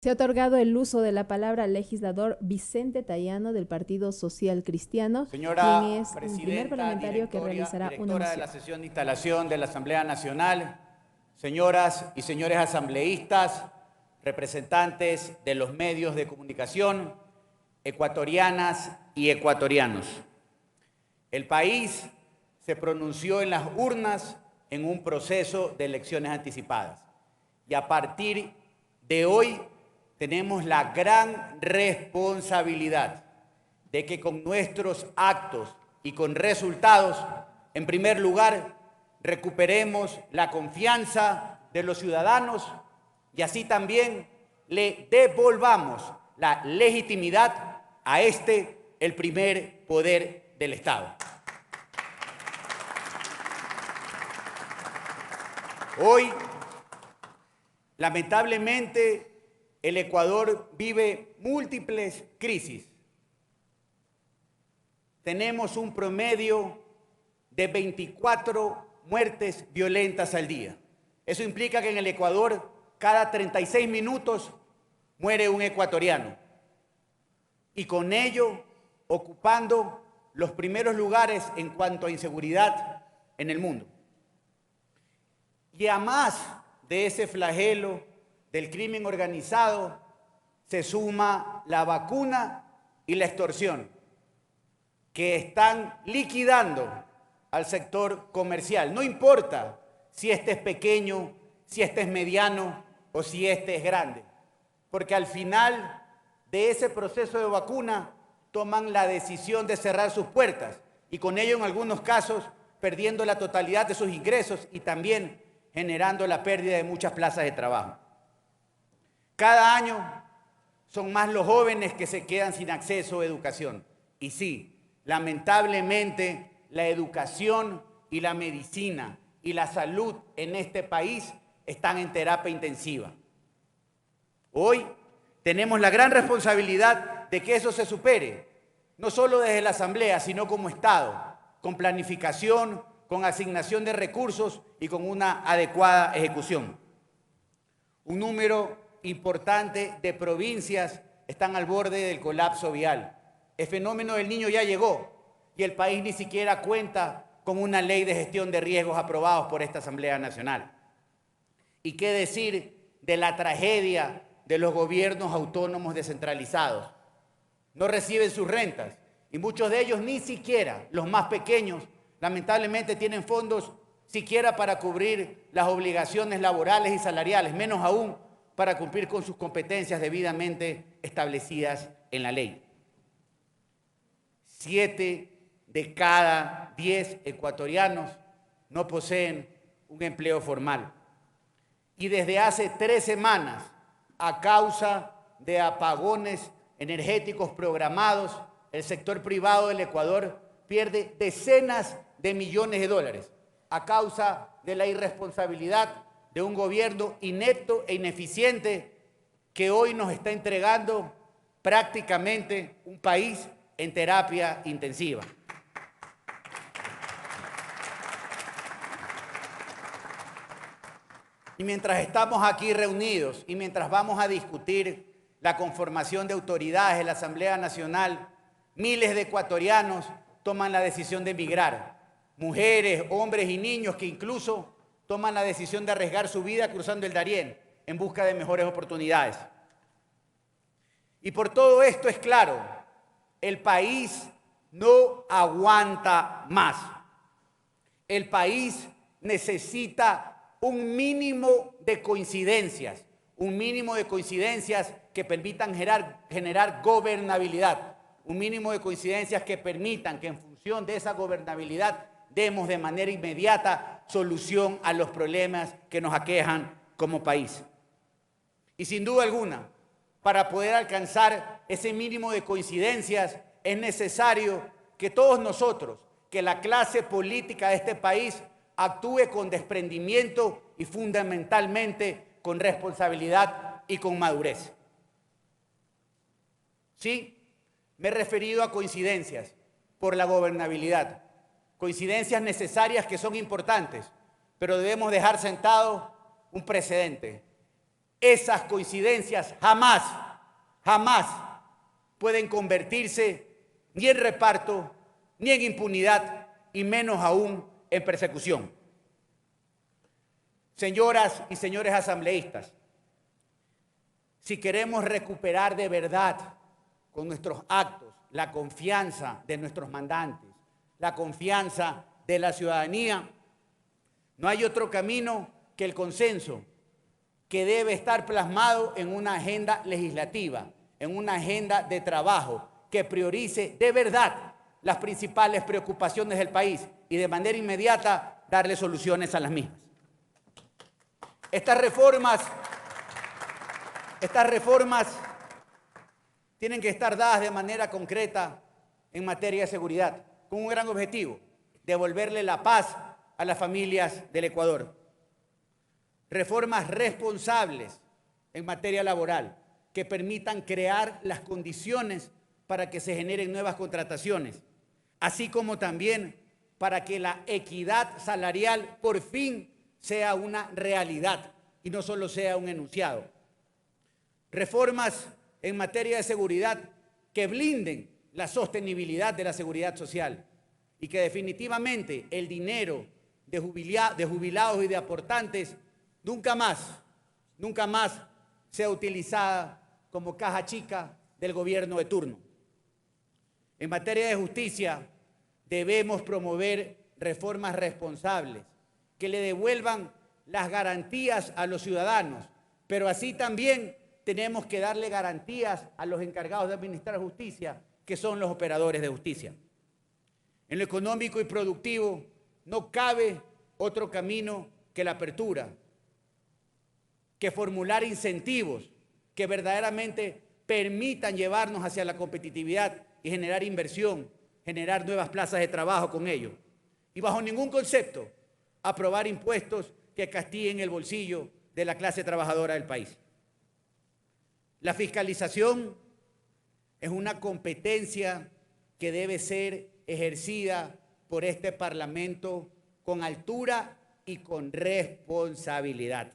Se ha otorgado el uso de la palabra al legislador Vicente Tayano del Partido Social Cristiano, quien Señora es el primer Presidenta, parlamentario que realizará una directora de la moción. sesión de instalación de la Asamblea Nacional, señoras y señores asambleístas, representantes de los medios de comunicación, ecuatorianas y ecuatorianos. El país se pronunció en las urnas en un proceso de elecciones anticipadas y a partir de hoy tenemos la gran responsabilidad de que con nuestros actos y con resultados, en primer lugar, recuperemos la confianza de los ciudadanos y así también le devolvamos la legitimidad a el primer poder del Estado. Hoy, lamentablemente, el Ecuador vive múltiples crisis. Tenemos un promedio de 24 muertes violentas al día. Eso implica que en el Ecuador, cada 36 minutos, muere un ecuatoriano. Y con ello, ocupando los primeros lugares en cuanto a inseguridad en el mundo. Y a más de ese flagelo del crimen organizado, se suma la vacuna y la extorsión, que están liquidando al sector comercial. No importa si este es pequeño, si este es mediano o si este es grande, porque al final de ese proceso de vacuna toman la decisión de cerrar sus puertas y con ello en algunos casos perdiendo la totalidad de sus ingresos y también generando la pérdida de muchas plazas de trabajo. Cada año son más los jóvenes que se quedan sin acceso a educación. Y sí, lamentablemente, la educación y la medicina y la salud en este país están en terapia intensiva. Hoy tenemos la gran responsabilidad de que eso se supere, no solo desde la Asamblea, sino como Estado, con planificación, con asignación de recursos y con una adecuada ejecución. Un número importante de provincias están al borde del colapso vial. El fenómeno del Niño ya llegó y el país ni siquiera cuenta con una ley de gestión de riesgos aprobados por esta Asamblea Nacional. ¿Y qué decir de la tragedia de los gobiernos autónomos descentralizados? No reciben sus rentas y muchos de ellos, ni siquiera los más pequeños, lamentablemente tienen fondos siquiera para cubrir las obligaciones laborales y salariales, menos aún para cumplir con sus competencias debidamente establecidas en la ley. 7 de cada 10 ecuatorianos no poseen un empleo formal. Y desde hace 3 semanas, a causa de apagones energéticos programados, el sector privado del Ecuador pierde decenas de millones de dólares a causa de la irresponsabilidad de un gobierno inepto e ineficiente que hoy nos está entregando prácticamente un país en terapia intensiva. Y mientras estamos aquí reunidos y mientras vamos a discutir la conformación de autoridades de la Asamblea Nacional, miles de ecuatorianos toman la decisión de emigrar. Mujeres, hombres y niños que incluso toman la decisión de arriesgar su vida cruzando el Darién en busca de mejores oportunidades. Y por todo esto es claro, el país no aguanta más. El país necesita un mínimo de coincidencias que permitan generar gobernabilidad, un mínimo de coincidencias que permitan que en función de esa gobernabilidad demos de manera inmediata solución a los problemas que nos aquejan como país. Y sin duda alguna, para poder alcanzar ese mínimo de coincidencias, es necesario que todos nosotros, que la clase política de este país actúe con desprendimiento y fundamentalmente con responsabilidad y con madurez. Sí, me he referido a coincidencias por la gobernabilidad. Coincidencias necesarias que son importantes, pero debemos dejar sentado un precedente. Esas coincidencias jamás pueden convertirse ni en reparto, ni en impunidad, y menos aún en persecución. Señoras y señores asambleístas, si queremos recuperar de verdad con nuestros actos la confianza de nuestros mandantes, la confianza de la ciudadanía, no hay otro camino que el consenso, que debe estar plasmado en una agenda legislativa, en una agenda de trabajo que priorice de verdad las principales preocupaciones del país y de manera inmediata darle soluciones a las mismas. Estas reformas tienen que estar dadas de manera concreta en materia de seguridad, con un gran objetivo: devolverle la paz a las familias del Ecuador. Reformas responsables en materia laboral que permitan crear las condiciones para que se generen nuevas contrataciones, así como también para que la equidad salarial por fin sea una realidad y no solo sea un enunciado. Reformas en materia de seguridad que blinden la sostenibilidad de la seguridad social y que definitivamente el dinero de jubilados y de aportantes nunca más sea utilizada como caja chica del gobierno de turno. En materia de justicia, debemos promover reformas responsables que le devuelvan las garantías a los ciudadanos, pero así también tenemos que darle garantías a los encargados de administrar justicia, que son los operadores de justicia. En lo económico y productivo no cabe otro camino que la apertura, que formular incentivos que verdaderamente permitan llevarnos hacia la competitividad y generar inversión, generar nuevas plazas de trabajo con ello. Y bajo ningún concepto aprobar impuestos que castiguen el bolsillo de la clase trabajadora del país. La fiscalización es una competencia que debe ser ejercida por este Parlamento con altura y con responsabilidad.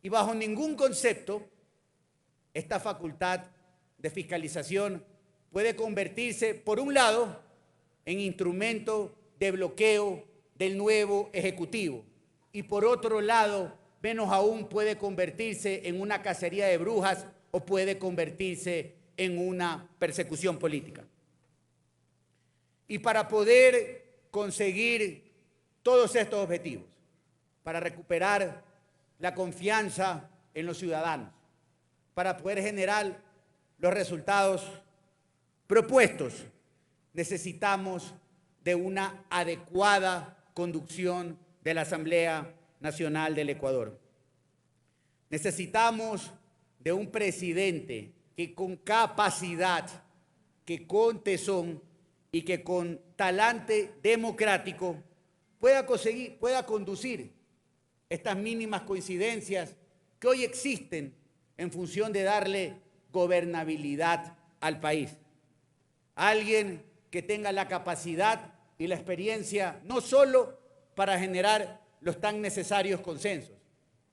Y bajo ningún concepto, esta facultad de fiscalización puede convertirse, por un lado, en instrumento de bloqueo del nuevo Ejecutivo y por otro lado, menos aún, puede convertirse en una cacería de brujas o puede convertirse en una persecución política. Y para poder conseguir todos estos objetivos, para recuperar la confianza en los ciudadanos, para poder generar los resultados propuestos, necesitamos de una adecuada conducción de la Asamblea Nacional del Ecuador. Necesitamos de un presidente que con capacidad, que con tesón y que con talante democrático pueda conducir estas mínimas coincidencias que hoy existen en función de darle gobernabilidad al país. Alguien que tenga la capacidad y la experiencia no solo para generar los tan necesarios consensos,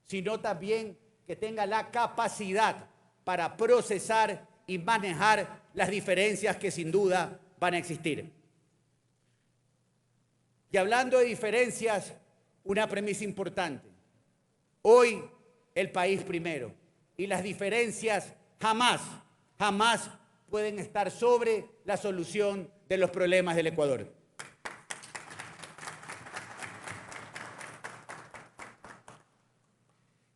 sino también que tenga la capacidad para procesar y manejar las diferencias que sin duda van a existir. Y hablando de diferencias, una premisa importante. Hoy el país primero y las diferencias jamás pueden estar sobre la solución de los problemas del Ecuador.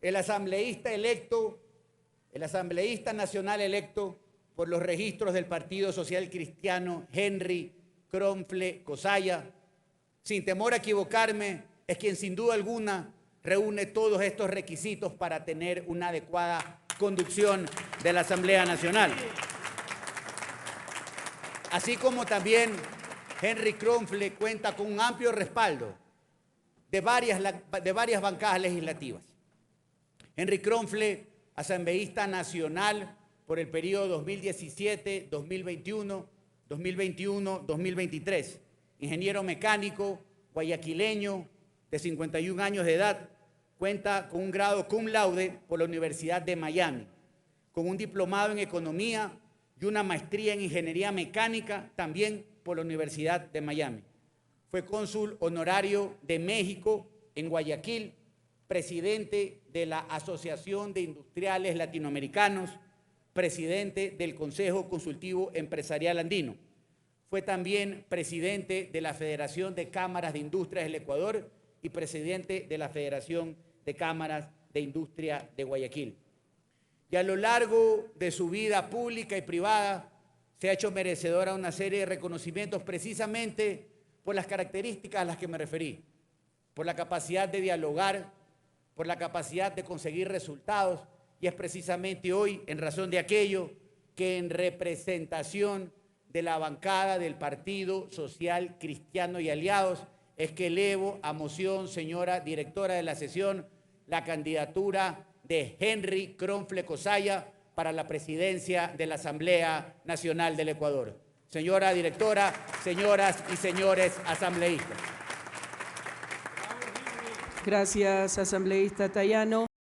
El asambleísta nacional electo por los registros del Partido Social Cristiano, Henry Kronfle Cosaya, sin temor a equivocarme, es quien sin duda alguna reúne todos estos requisitos para tener una adecuada conducción de la Asamblea Nacional. Así como también Henry Kronfle cuenta con un amplio respaldo de varias bancadas legislativas. Henry Kronfle, asambleísta nacional por el periodo 2017, 2021, 2023, ingeniero mecánico, guayaquileño, de 51 años de edad, cuenta con un grado cum laude por la Universidad de Miami, con un diplomado en Economía y una maestría en Ingeniería Mecánica también por la Universidad de Miami. Fue cónsul honorario de México en Guayaquil, presidente de la Asociación de Industriales Latinoamericanos, presidente del Consejo Consultivo Empresarial Andino. Fue también presidente de la Federación de Cámaras de Industrias del Ecuador y presidente de la Federación de Cámaras de Industria de Guayaquil. Y a lo largo de su vida pública y privada se ha hecho merecedora de una serie de reconocimientos precisamente por las características a las que me referí, por la capacidad de dialogar, por la capacidad de conseguir resultados, y es precisamente hoy, en razón de aquello, que en representación de la bancada del Partido Social Cristiano y Aliados, es que elevo a moción, señora directora de la sesión, la candidatura de Henry Kronfle Cosaya para la presidencia de la Asamblea Nacional del Ecuador. Señora directora, señoras y señores asambleístas. Gracias, asambleísta Tayano.